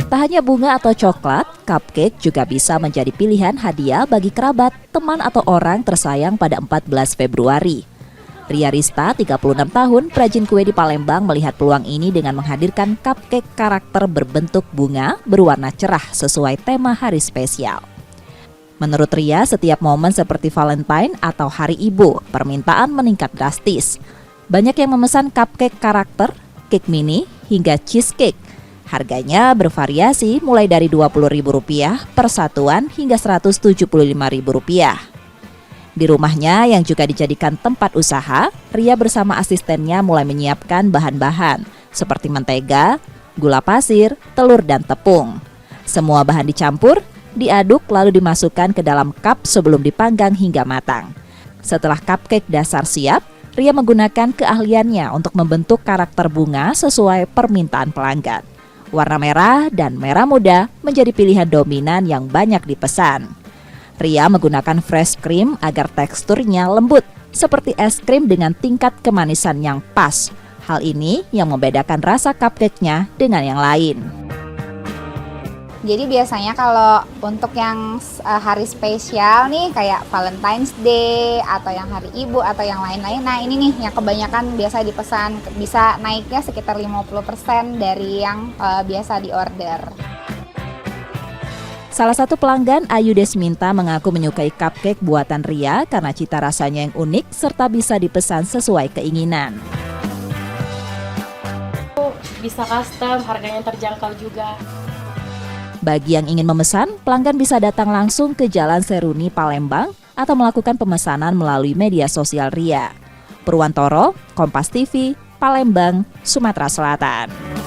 Tak hanya bunga atau coklat, cupcake juga bisa menjadi pilihan hadiah bagi kerabat, teman atau orang tersayang pada 14 Februari. Ria Rista, 36 tahun, perajin kue di Palembang melihat peluang ini dengan menghadirkan cupcake karakter berbentuk bunga berwarna cerah sesuai tema hari spesial. Menurut Ria, setiap momen seperti Valentine atau Hari Ibu, permintaan meningkat drastis. Banyak yang memesan cupcake karakter, cake mini, hingga cheesecake. Harganya bervariasi mulai dari Rp20.000 per satuan hingga Rp175.000. Di rumahnya yang juga dijadikan tempat usaha, Ria bersama asistennya mulai menyiapkan bahan-bahan seperti mentega, gula pasir, telur, dan tepung. Semua bahan dicampur, diaduk lalu dimasukkan ke dalam cup sebelum dipanggang hingga matang. Setelah cupcake dasar siap, Ria menggunakan keahliannya untuk membentuk karakter bunga sesuai permintaan pelanggan. Warna merah dan merah muda menjadi pilihan dominan yang banyak dipesan. Ria menggunakan fresh cream agar teksturnya lembut, seperti es krim dengan tingkat kemanisan yang pas. Hal ini yang membedakan rasa cupcake-nya dengan yang lain. Jadi biasanya kalau untuk yang hari spesial nih kayak Valentine's Day atau yang Hari Ibu atau yang lain-lain, nah ini nih yang kebanyakan biasa dipesan, bisa naiknya sekitar 50% dari yang biasa diorder. Salah satu pelanggan, Ayu Desminta, mengaku menyukai cupcake buatan Ria karena cita rasanya yang unik serta bisa dipesan sesuai keinginan. Bisa custom, harganya terjangkau juga. Bagi yang ingin memesan, pelanggan bisa datang langsung ke Jalan Seruni, Palembang atau melakukan pemesanan melalui media sosial Ria. Purwantoro, Kompas TV, Palembang, Sumatera Selatan.